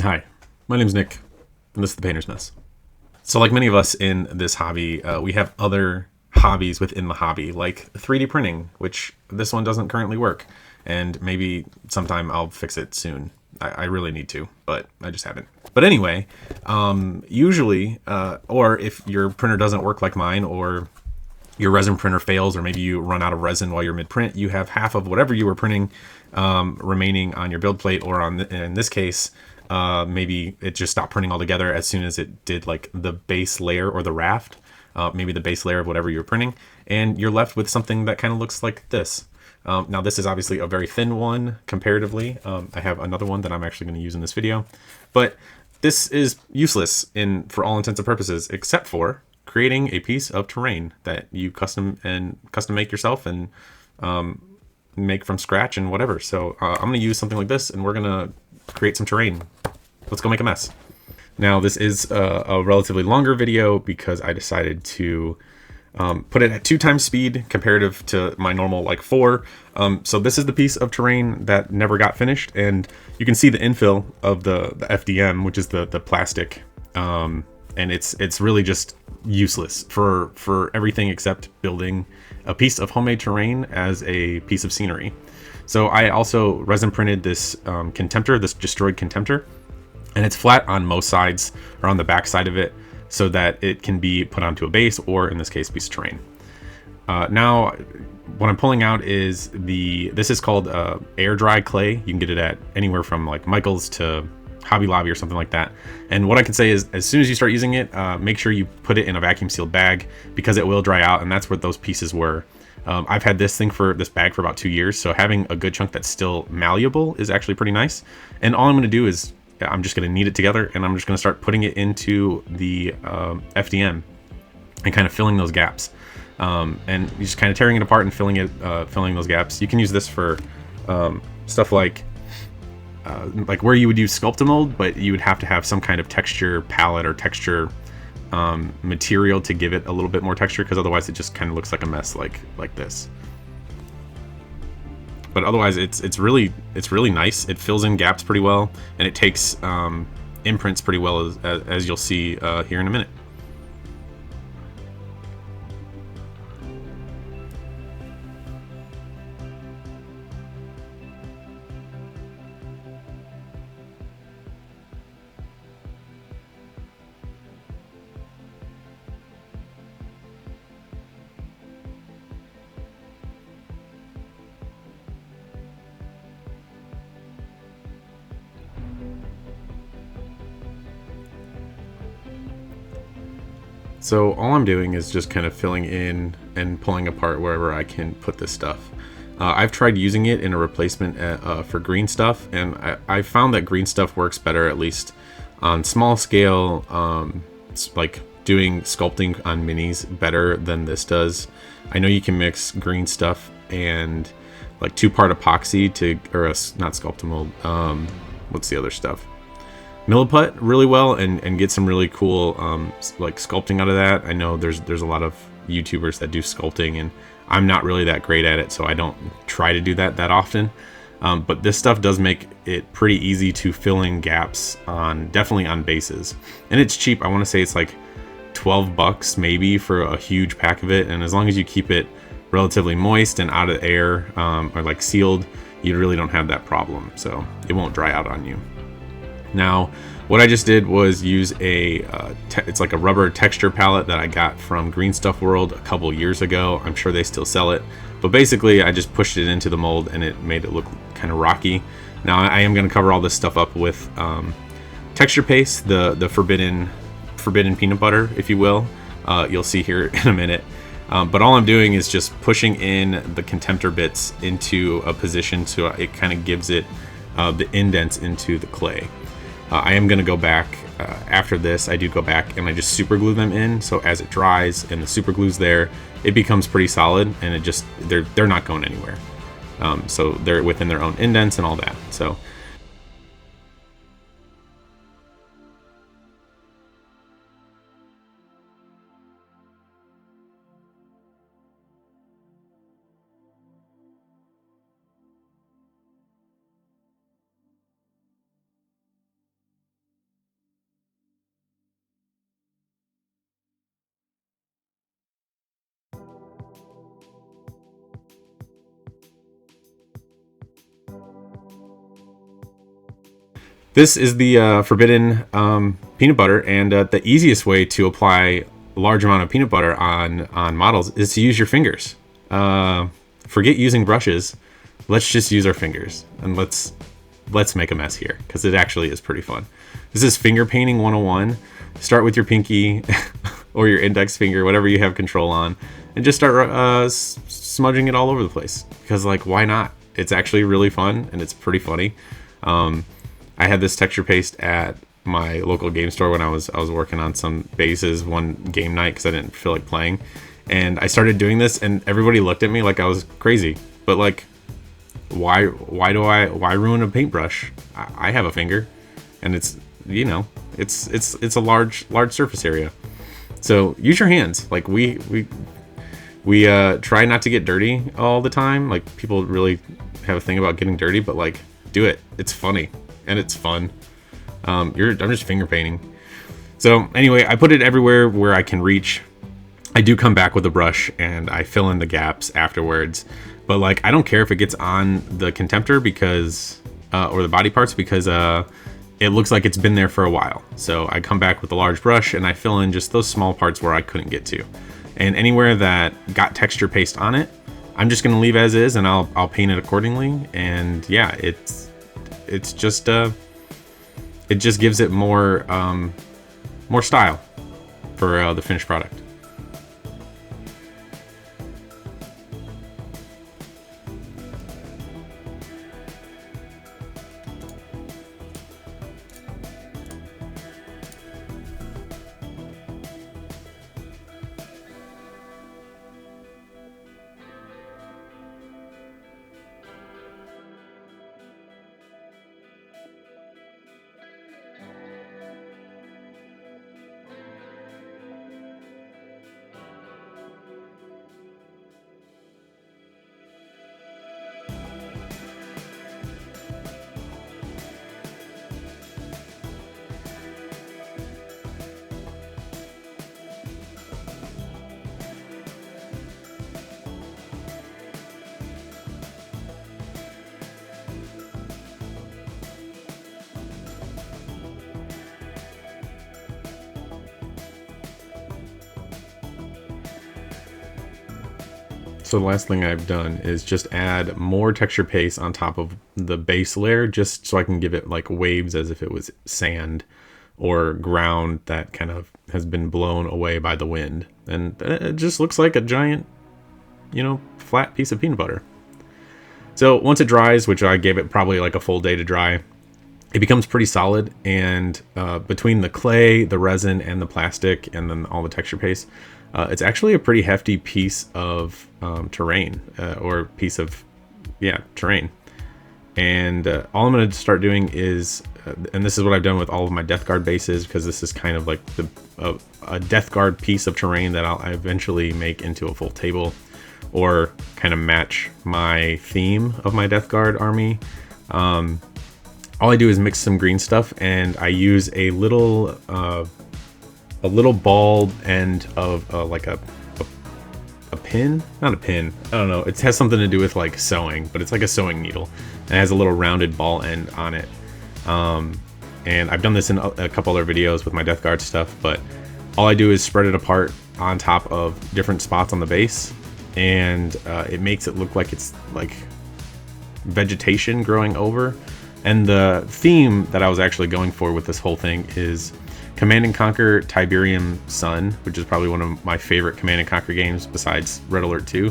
Hi, my name's Nick, and this is the Painter's Mess. So, like many of us in this hobby, we have other hobbies within the hobby, like 3D printing, which this one doesn't currently work, and maybe sometime I'll fix it soon. I really need to, but I just haven't. But anyway, usually, or if your printer doesn't work like mine, or your resin printer fails, or maybe you run out of resin while you're mid-print, you have half of whatever you were printing remaining on your build plate, or in this case, maybe it just stopped printing altogether as soon as it did like the base layer or the raft, maybe the base layer of whatever you're printing, and you're left with something that kind of looks like this. Now this is obviously a very thin one comparatively. I have another one that I'm actually going to use in this video, but this is useless for all intents and purposes, except for creating a piece of terrain that you custom make yourself and make from scratch and whatever. So I'm going to use something like this, and we're going to create some terrain. Let's go make a mess. Now this is a relatively longer video because I decided to put it at 2 times speed comparative to my normal like 4. So this is the piece of terrain that never got finished, and you can see the infill of the FDM, which is the plastic, and it's really just useless for everything except building a piece of homemade terrain as a piece of scenery. So I also resin printed this Contemptor, this destroyed Contemptor, and it's flat on most sides, or on the back side of it, so that it can be put onto a base, or in this case, piece of terrain. Now, what I'm pulling out is this is called air dry clay. You can get it at anywhere from like Michael's to Hobby Lobby or something like that. And what I can say is, as soon as you start using it, make sure you put it in a vacuum sealed bag, because it will dry out, and that's what those pieces were. I've had this bag for about 2 years, so having a good chunk that's still malleable is actually pretty nice. And all I'm going to do is I'm just going to knead it together, and I'm just going to start putting it into the FDM and kind of filling those gaps. And you're just kind of tearing it apart and filling those gaps. You can use this for stuff like where you would use Sculptamold, but you would have to have some kind of texture palette or texture material to give it a little bit more texture, because otherwise it just kind of looks like a mess like this. But otherwise it's really nice. It fills in gaps pretty well, and it takes imprints pretty well, as you'll see here in a minute. So all I'm doing is just kind of filling in and pulling apart wherever I can put this stuff. I've tried using it in a replacement for green stuff, and I found that green stuff works better, at least on small scale, like doing sculpting on minis better than this does. I know you can mix green stuff and like 2-part epoxy not Sculptamold, what's the other stuff? Milliput really well, and get some really cool like sculpting out of that. I know there's a lot of YouTubers that do sculpting, and I'm not really that great at it, so I don't try to do that often. But this stuff does make it pretty easy to fill in gaps definitely on bases, and it's cheap. I want to say it's like $12 maybe for a huge pack of it, and as long as you keep it relatively moist and out of air, or like sealed, you really don't have that problem, so it won't dry out on you. Now, what I just did was use it's like a rubber texture palette that I got from Green Stuff World a couple years ago. I'm sure they still sell it, but basically I just pushed it into the mold and it made it look kind of rocky. Now I am going to cover all this stuff up with texture paste, the forbidden peanut butter, if you will. You'll see here in a minute. But all I'm doing is just pushing in the Contemptor bits into a position so it kind of gives it the indents into the clay. I am going to go back after this. I do go back and I just super glue them in, so as it dries and the super glue's there, it becomes pretty solid, and they're not going anywhere. So they're within their own indents and all that. So This is the forbidden peanut butter, and the easiest way to apply a large amount of peanut butter on models is to use your fingers. Forget using brushes. Let's just use our fingers, and let's make a mess here, because it actually is pretty fun. This is finger painting 101. Start with your pinky or your index finger, whatever you have control on, and just start smudging it all over the place, because like, why not? It's actually really fun, and it's pretty funny. I had this texture paste at my local game store when I was working on some bases one game night because I didn't feel like playing, and I started doing this, and everybody looked at me like I was crazy. But like, why ruin a paintbrush? I have a finger, and it's, you know, it's a large surface area. So use your hands. Like we try not to get dirty all the time. Like, people really have a thing about getting dirty, but like, do it. It's funny and it's fun. I'm just finger painting. So anyway, I put it everywhere where I can reach. I do come back with a brush and I fill in the gaps afterwards. But like, I don't care if it gets on the Contemptor because, or the body parts, because it looks like it's been there for a while. So I come back with a large brush and I fill in just those small parts where I couldn't get to. And anywhere that got texture paste on it, I'm just gonna leave as is, and I'll paint it accordingly. And yeah, it's just it just gives it more style for the finished product. So the last thing I've done is just add more texture paste on top of the base layer, just so I can give it like waves as if it was sand or ground that kind of has been blown away by the wind. And it just looks like a giant, you know, flat piece of peanut butter. So once it dries, which I gave it probably like a full day to dry, it becomes pretty solid. And between the clay, the resin, and the plastic, and then all the texture paste, it's actually a pretty hefty piece of terrain, or piece of, terrain. And all I'm going to start doing is, and this is what I've done with all of my Death Guard bases, because this is kind of like a Death Guard piece of terrain that I'll eventually make into a full table, or kind of match my theme of my Death Guard army. All I do is mix some green stuff, and I use a little ball end of like a pin, not a pin, I don't know, it has something to do with like sewing, but it's like a sewing needle, and it has a little rounded ball end on it. And I've done this in a couple other videos with my Death Guard stuff, but all I do is spread it apart on top of different spots on the base, and it makes it look like it's like vegetation growing over. And the theme that I was actually going for with this whole thing is Command & Conquer Tiberium Sun, which is probably one of my favorite Command & Conquer games besides Red Alert 2.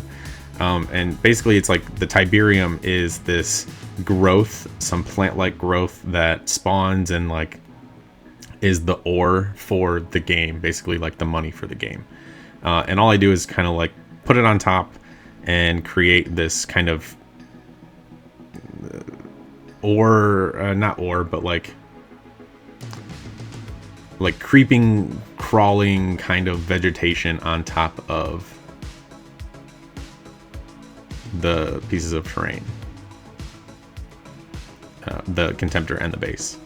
And basically it's like the Tiberium is this growth, some plant-like growth that spawns and like is the ore for the game, basically like the money for the game. And all I do is kind of like put it on top and create this kind of not ore, but like creeping, crawling kind of vegetation on top of the pieces of terrain, the Contemptor and the base.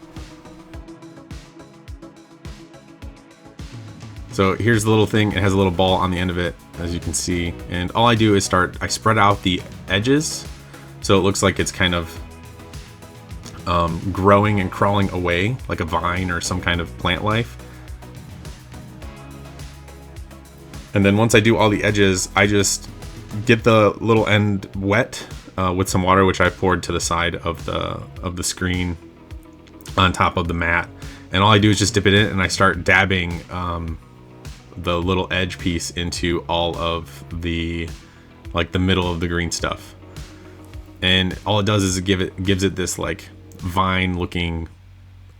So here's the little thing. It has a little ball on the end of it, as you can see. And all I do is I spread out the edges, so it looks like it's kind of growing and crawling away like a vine or some kind of plant life. And then once I do all the edges, I just get the little end wet with some water, which I poured to the side of the screen on top of the mat. And all I do is just dip it in, and I start dabbing the little edge piece into all of the middle of the green stuff. And all it does is gives it this like vine looking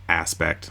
aspect.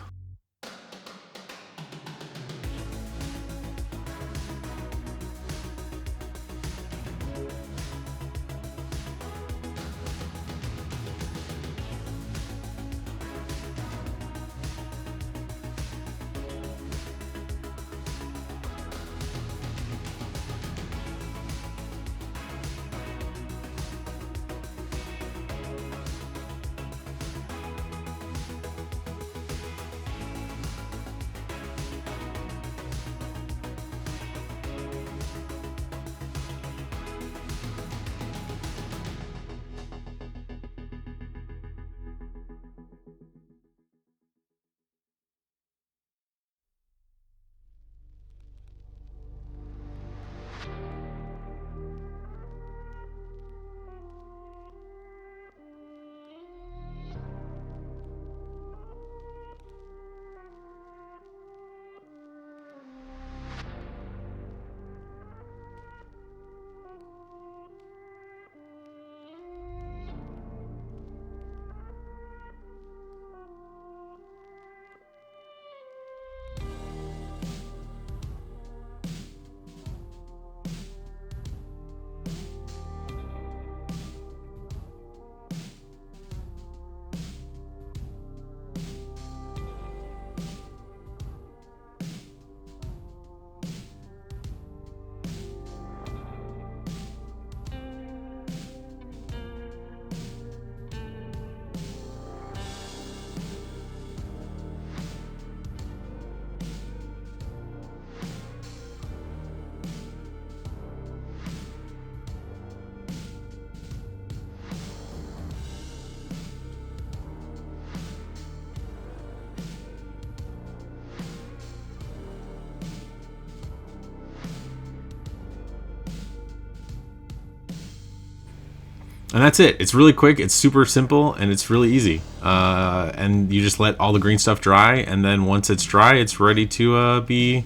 And that's it. It's really quick, it's super simple, and it's really easy. And you just let all the green stuff dry, and then once it's dry, it's ready to be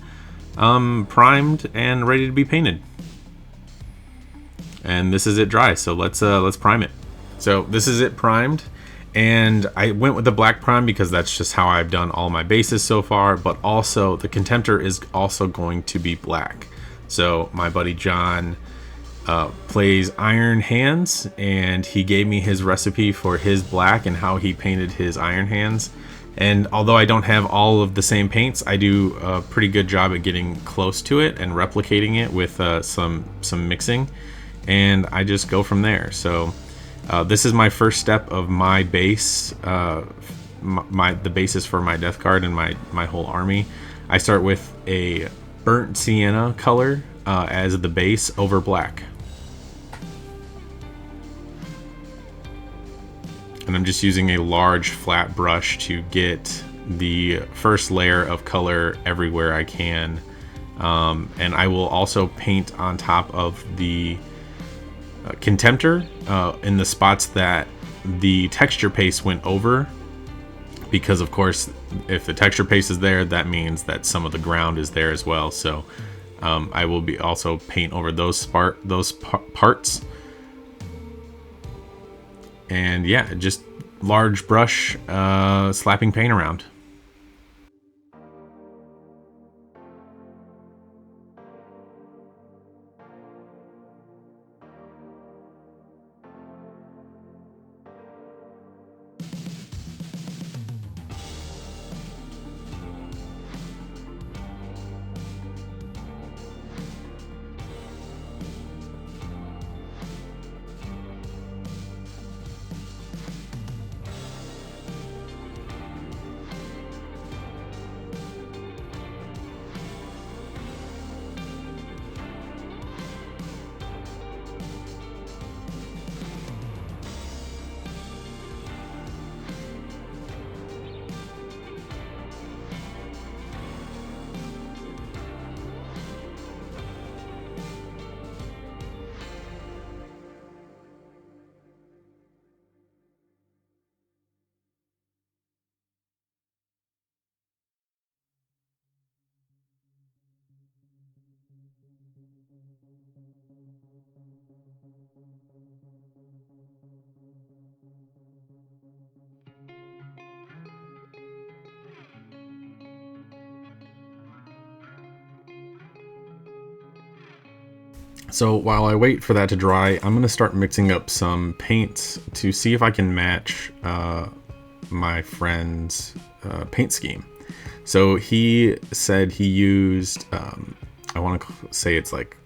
primed and ready to be painted. And this is it dry, so let's prime it. So this is it primed, and I went with the black prime because that's just how I've done all my bases so far, but also the Contemptor is also going to be black. So my buddy John plays Iron Hands, and he gave me his recipe for his black and how he painted his Iron Hands. And although I don't have all of the same paints, I do a pretty good job at getting close to it and replicating it with some mixing, and I just go from there. So this is my first step of my base, the basis for my death card and my whole army. I start with a burnt sienna color as the base over black. And I'm just using a large flat brush to get the first layer of color everywhere I can. And I will also paint on top of the Contemptor in the spots that the texture paste went over, because of course if the texture paste is there, that means that some of the ground is there as well. So I will be also paint over those parts. And yeah, just large brush slapping paint around. So while I wait for that to dry, I'm going to start mixing up some paints to see if I can match my friend's paint scheme. So he said he used, I want to say it's like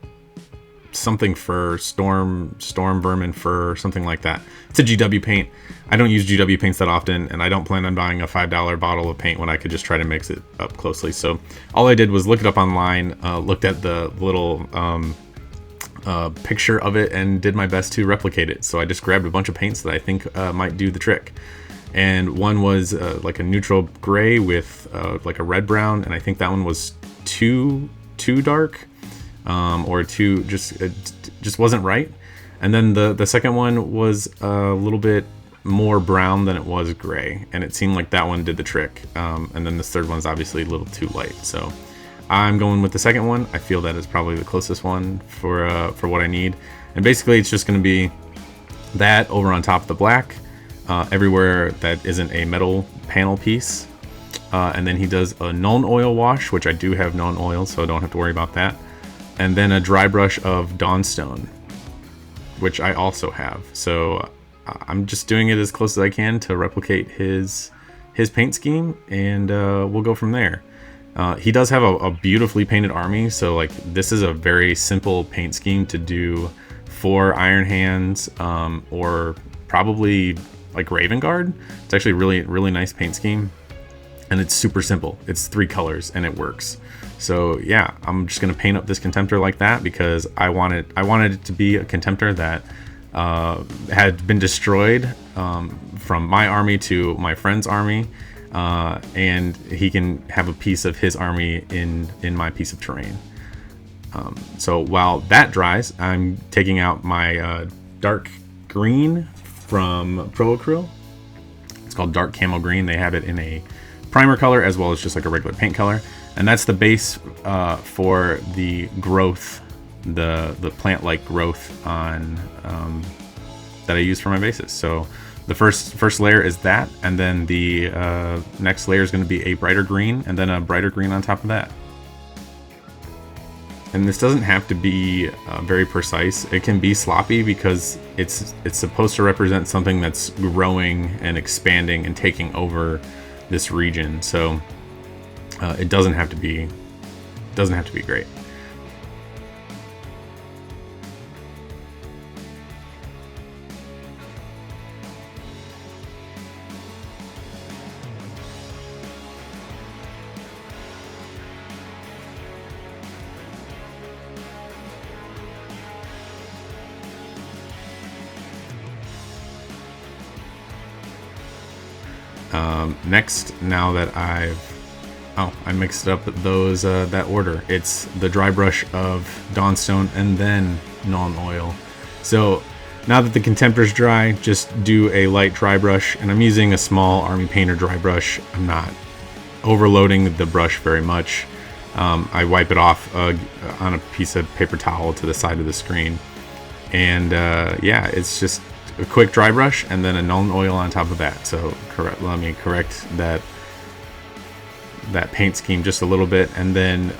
something fur, storm vermin fur, something like that. It's a GW paint. I don't use GW paints that often, and I don't plan on buying a $5 bottle of paint when I could just try to mix it up closely. So all I did was look it up online, looked at the little picture of it, and did my best to replicate it. So I just grabbed a bunch of paints that I think might do the trick. And one was like a neutral gray with like a red brown, and I think that one was too dark, or too just wasn't right. And then the second one was a little bit more brown than it was gray, and it seemed like that one did the trick. And then this third one's obviously a little too light, so I'm going with the second one. I feel that is probably the closest one for what I need. And basically it's just going to be that over on top of the black, everywhere that isn't a metal panel piece. And then he does a Nuln Oil wash, which I do have Nuln Oil, so I don't have to worry about that. And then a dry brush of Dawnstone, which I also have. So I'm just doing it as close as I can to replicate his paint scheme, and we'll go from there. He does have a beautifully painted army, so like this is a very simple paint scheme to do for Iron Hands, or probably like Raven Guard. It's actually really nice paint scheme, and it's super simple. It's 3 colors and it works. So yeah, I'm just gonna paint up this Contemptor like that because I wanted it to be a Contemptor that had been destroyed from my army to my friend's army. And he can have a piece of his army in my piece of terrain. So while that dries, I'm taking out my dark green from Pro Acryl. It's called Dark Camel Green. They have it in a primer color as well as just like a regular paint color, and that's the base for the growth, the plant-like growth on that I use for my bases. So the first layer is that, and then the next layer is going to be a brighter green, and then a brighter green on top of that. And this doesn't have to be very precise. It can be sloppy because it's supposed to represent something that's growing and expanding and taking over this region. So it doesn't have to be great. Next, now that I mixed up those that order. It's the dry brush of Dawnstone and then Nuln Oil. So now that the Contemptor's dry, just do a light dry brush, and I'm using a small Army Painter dry brush. I'm not overloading the brush very much. I wipe it off on a piece of paper towel to the side of the screen, and yeah, it's just a quick dry brush and then a Nuln Oil on top of that. So let me correct that paint scheme just a little bit, and then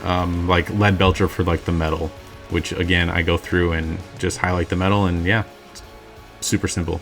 like lead belcher for like the metal, which again I go through and just highlight the metal, and yeah, super simple.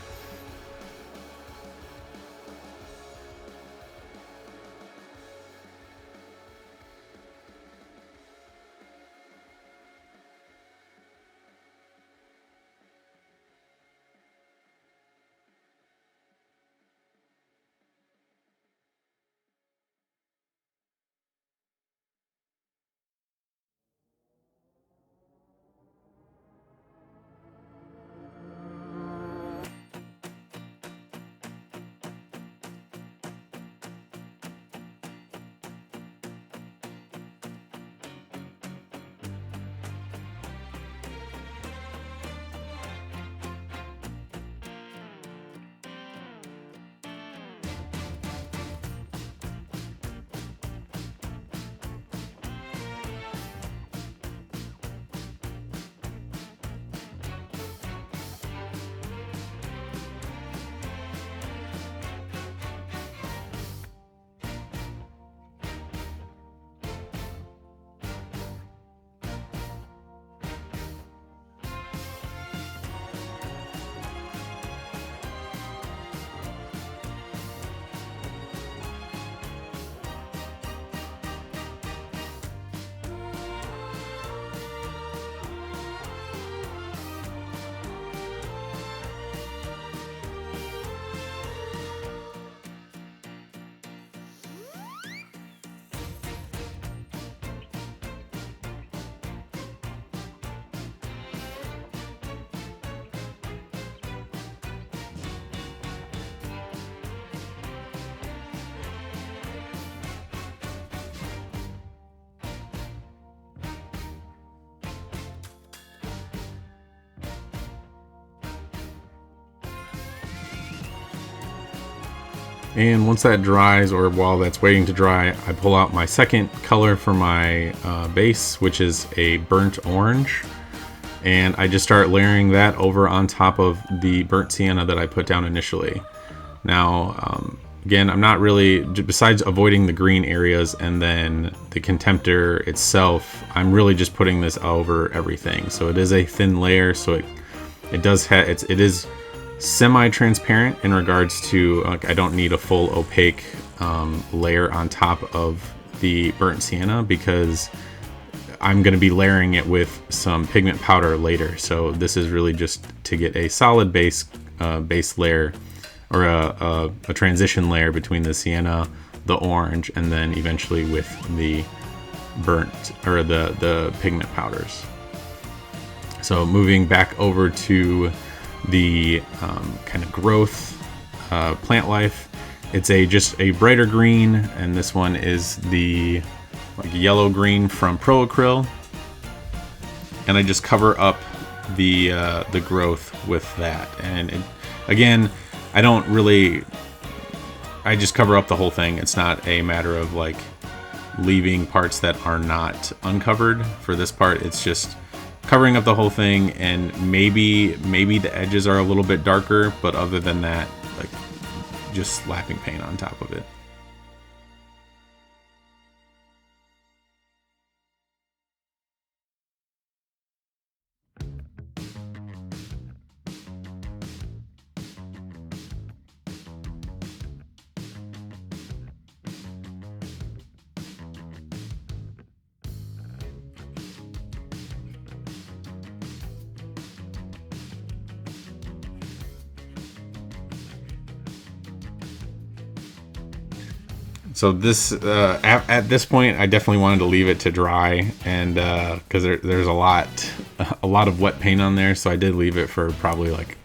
And once that dries, or while that's waiting to dry, I pull out my second color for my base, which is a burnt orange. And I just start layering that over on top of the burnt sienna that I put down initially. Now, again, I'm not really, besides avoiding the green areas and then the Contemptor itself, I'm really just putting this over everything. So it is a thin layer, so it does have, it is semi-transparent in regards to, like, I don't need a full opaque layer on top of the burnt sienna because I'm going to be layering it with some pigment powder later. So this is really just to get a solid base layer, or a transition layer between the sienna, the orange, and then eventually with the burnt, or the pigment powders. So moving back over to the kind of growth, plant life, it's just a brighter green, and this one is the like yellow green from Pro Acryl, and I just cover up the growth with that. And again, I just cover up the whole thing. It's not a matter of like leaving parts that are not uncovered. For this part, it's just covering up the whole thing, and maybe the edges are a little bit darker, but other than that, like just slapping paint on top of it. So this, at this point, I definitely wanted to leave it to dry, and because there's a lot of wet paint on there, so I did leave it for probably like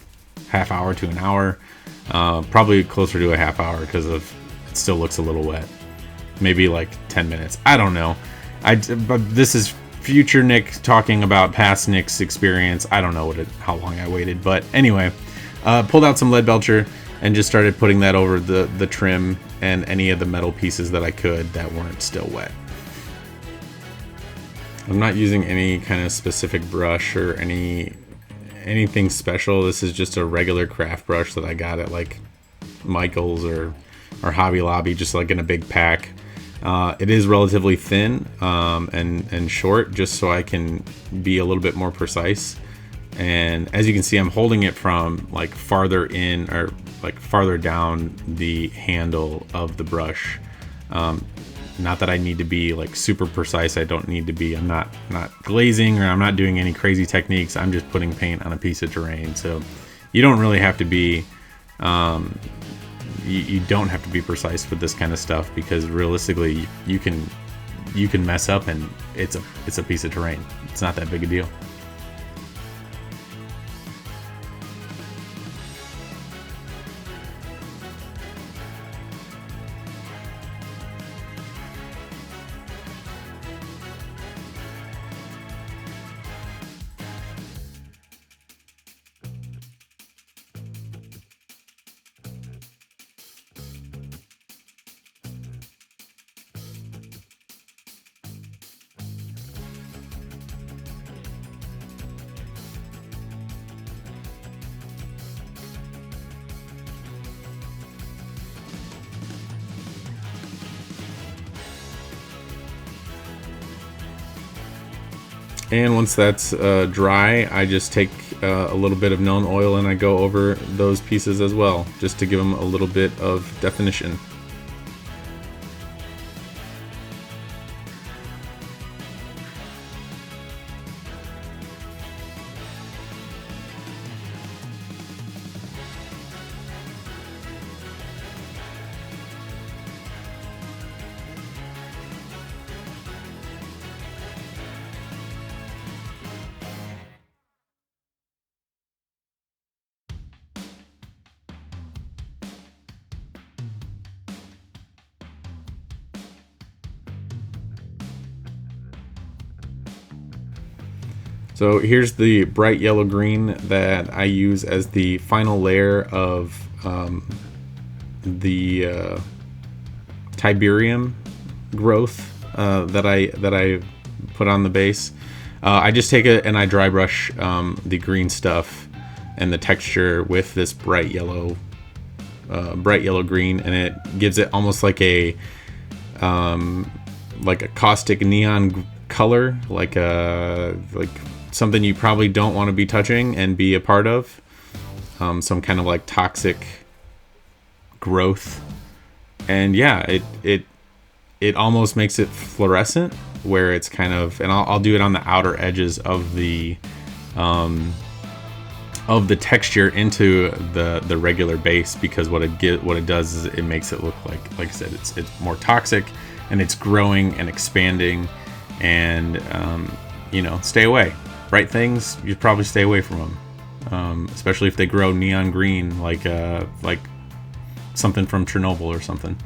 half hour to an hour, probably closer to a half hour because it still looks a little wet. Maybe like 10 minutes. I don't know. But this is future Nick talking about past Nick's experience. I don't know how long I waited, but anyway, pulled out some lead belcher and just started putting that over the trim and any of the metal pieces that I could that weren't still wet. I'm not using any kind of specific brush or anything special. This is just a regular craft brush that I got at like Michael's or Hobby Lobby, just like in a big pack. It is relatively thin and short, just so I can be a little bit more precise. And as you can see, I'm holding it from like farther in, or like farther down the handle of the brush. Not that I need to be like super precise. I don't need to be. I'm not glazing, or I'm not doing any crazy techniques. I'm just putting paint on a piece of terrain. So you don't really have to be. You don't have to be precise with this kind of stuff, because realistically, you can mess up and it's a piece of terrain. It's not that big a deal. And once that's dry, I just take a little bit of Known Oil and I go over those pieces as well, just to give them a little bit of definition. So here's the bright yellow green that I use as the final layer of the Tiberium growth that I put on the base. I just take it and I dry brush the green stuff and the texture with this bright yellow green, and it gives it almost like a caustic neon color, like something you probably don't want to be touching and be a part of. Some kind of like toxic growth, and yeah, it almost makes it fluorescent, where it's kind of, and I'll do it on the outer edges of the texture into the regular base, because what it does is it makes it look like I said, it's more toxic, and it's growing and expanding, and stay away. Bright things, you probably stay away from them, especially if they grow neon green, like something from Chernobyl or something.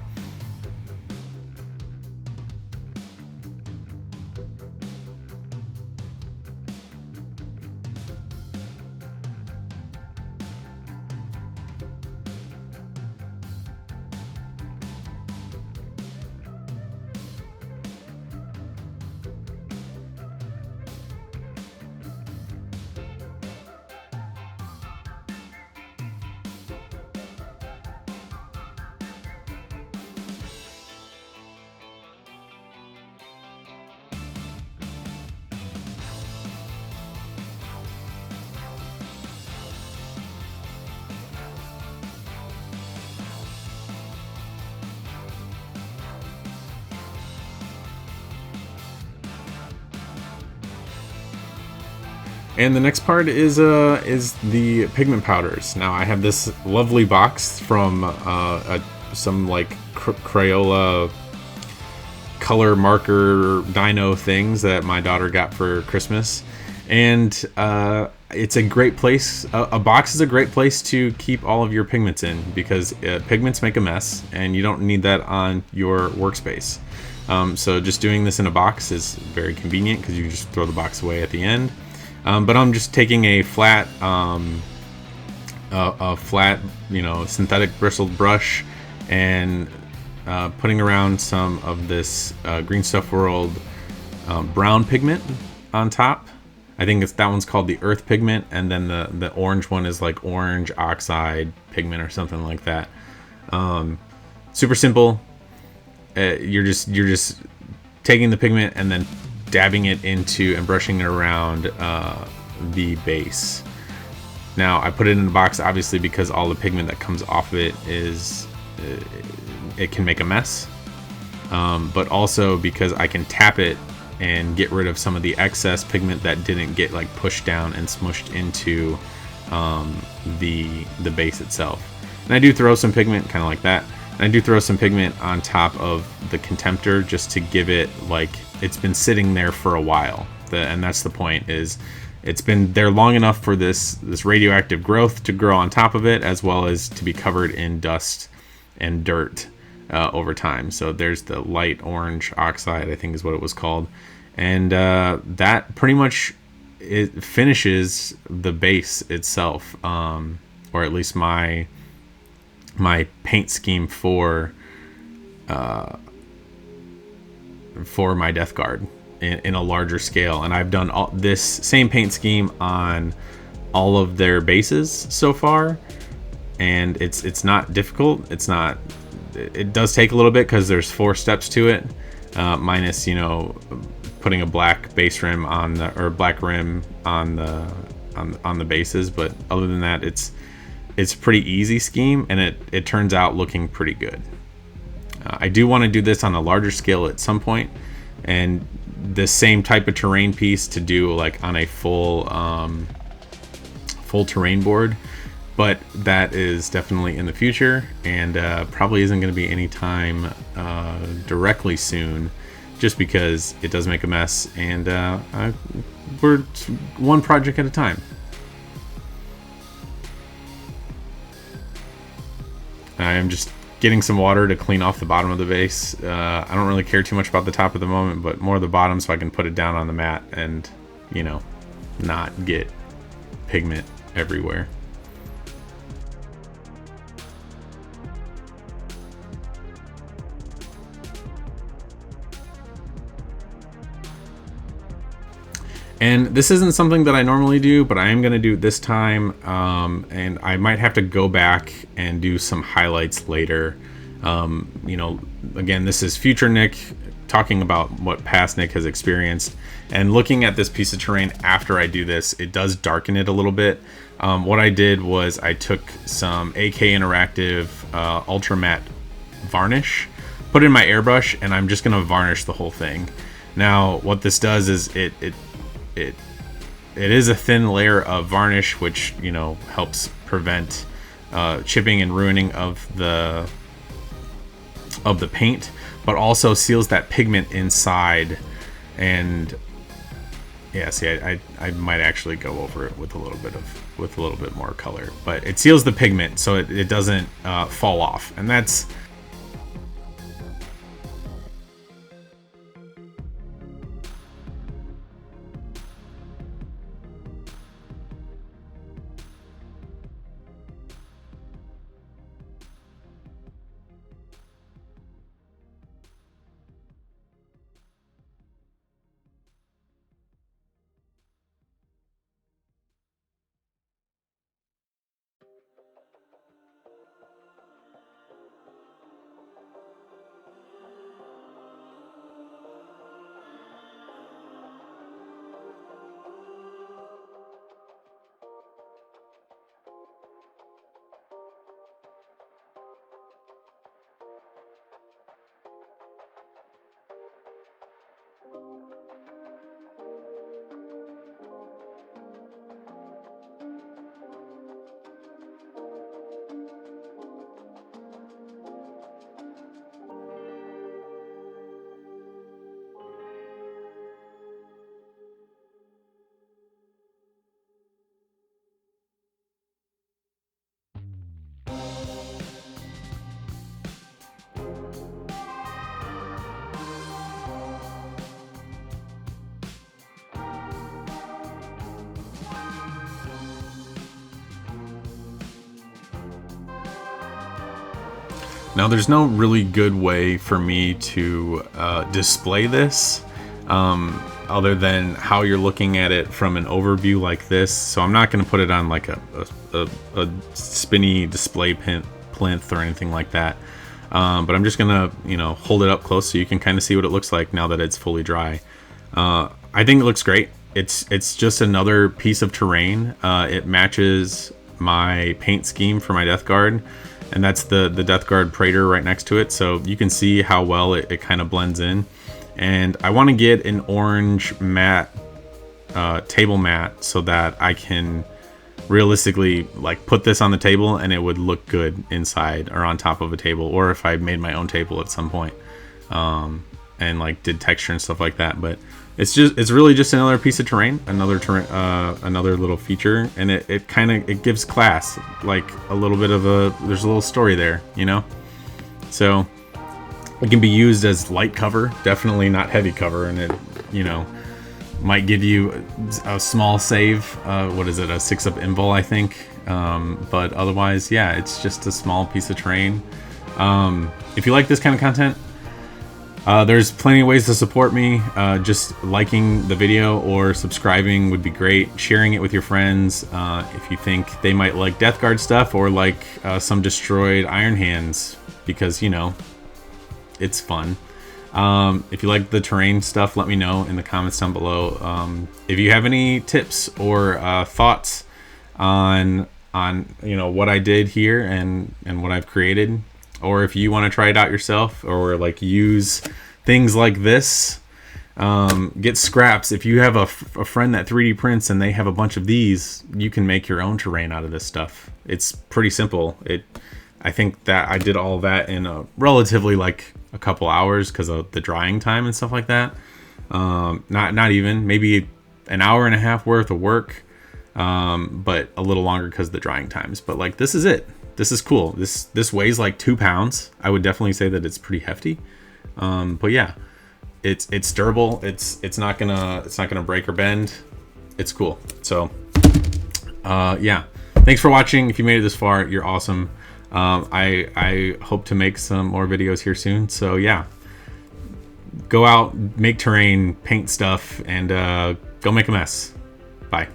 And the next part is the pigment powders. Now I have this lovely box from some like Crayola color marker dino things that my daughter got for Christmas, and it's a great place. A box is a great place to keep all of your pigments in, because pigments make a mess, and you don't need that on your workspace. So just doing this in a box is very convenient, because you can just throw the box away at the end. But I'm just taking a flat, synthetic bristled brush, and putting around some of this Green Stuff World brown pigment on top. I think that one's called the Earth pigment, and then the orange one is like orange oxide pigment or something like that. Super simple. You're just taking the pigment and then dabbing it into and brushing it around the base. Now I put it in the box obviously because all the pigment that comes off of it is it can make a mess, but also because I can tap it and get rid of some of the excess pigment that didn't get like pushed down and smushed into the base itself. And I do throw some pigment kind of like that, and I do throw some pigment on top of the Contemptor just to give it, like, it's been sitting there for a while, and that's the point, is it's been there long enough for this radioactive growth to grow on top of it, as well as to be covered in dust and dirt over time. So there's the light orange oxide, I think is what it was called, and that pretty much it finishes the base itself, or at least my paint scheme for my Death Guard in a larger scale. And I've done this same paint scheme on all of their bases so far, and it's not difficult. It does take a little bit because there's 4 steps to it, minus putting a black base rim or black rim on the bases. But other than that, it's a pretty easy scheme, and it turns out looking pretty good. I do want to do this on a larger scale at some point, and the same type of terrain piece to do like on a full terrain board, but that is definitely in the future, and probably isn't going to be any time directly soon, just because it does make a mess, and we're one project at a time. I am just getting some water to clean off the bottom of the base. I don't really care too much about the top at the moment, but more the bottom, so I can put it down on the mat and, not get pigment everywhere. And this isn't something that I normally do, but I am going to do it this time. And I might have to go back and do some highlights later. You know, again, this is future Nick talking about what past Nick has experienced. And looking at this piece of terrain after I do this, it does darken it a little bit. What I did was I took some AK Interactive Ultra Matte varnish, put it in my airbrush, and I'm just going to varnish the whole thing. Now, what this does is it is a thin layer of varnish, which, you know, helps prevent chipping and ruining of the paint, but also seals that pigment inside. And yeah, see, I might actually go over it with a little bit more color, but it seals the pigment so it doesn't fall off, and that's. Now, there's no really good way for me to display this other than how you're looking at it from an overview like this. So I'm not going to put it on like a spinny display plinth or anything like that. But I'm just going to, you know, hold it up close so you can kind of see what it looks like now that it's fully dry. I think it looks great. It's just another piece of terrain. It matches my paint scheme for my Death Guard. And that's the Death Guard Praetor right next to it. So you can see how well it kind of blends in. And I want to get an orange matte table mat so that I can realistically like put this on the table and it would look good inside or on top of a table, or if I made my own table at some point and like did texture and stuff like that. But it's really just another piece of terrain, another little feature, and it gives class, like a little bit of there's a little story there, you know. So it can be used as light cover, definitely not heavy cover, and it, you know, might give you a small save. What is it, a 6-up invul, I think. But otherwise, yeah, it's just a small piece of terrain. If you like this kind of content, there's plenty of ways to support me. Just liking the video or subscribing would be great. Sharing it with your friends if you think they might like Death Guard stuff or like some destroyed Iron Hands, because, you know, it's fun. If you like the terrain stuff, let me know in the comments down below. If you have any tips or thoughts on you know what I did here and what I've created, or if you want to try it out yourself or like use things like this, get scraps. If you have a friend that 3D prints and they have a bunch of these, you can make your own terrain out of this stuff. It's pretty simple. I think that I did all of that in a relatively like a couple hours because of the drying time and stuff like that. Not even, maybe an hour and a half worth of work, but a little longer because of the drying times. But like, this is it. This is cool. This weighs like 2 pounds. I would definitely say that it's pretty hefty. But yeah, it's durable. It's not gonna break or bend. It's cool. So yeah, thanks for watching. If you made it this far, you're awesome. I hope to make some more videos here soon. So yeah, go out, make terrain, paint stuff, and Go make a mess. Bye.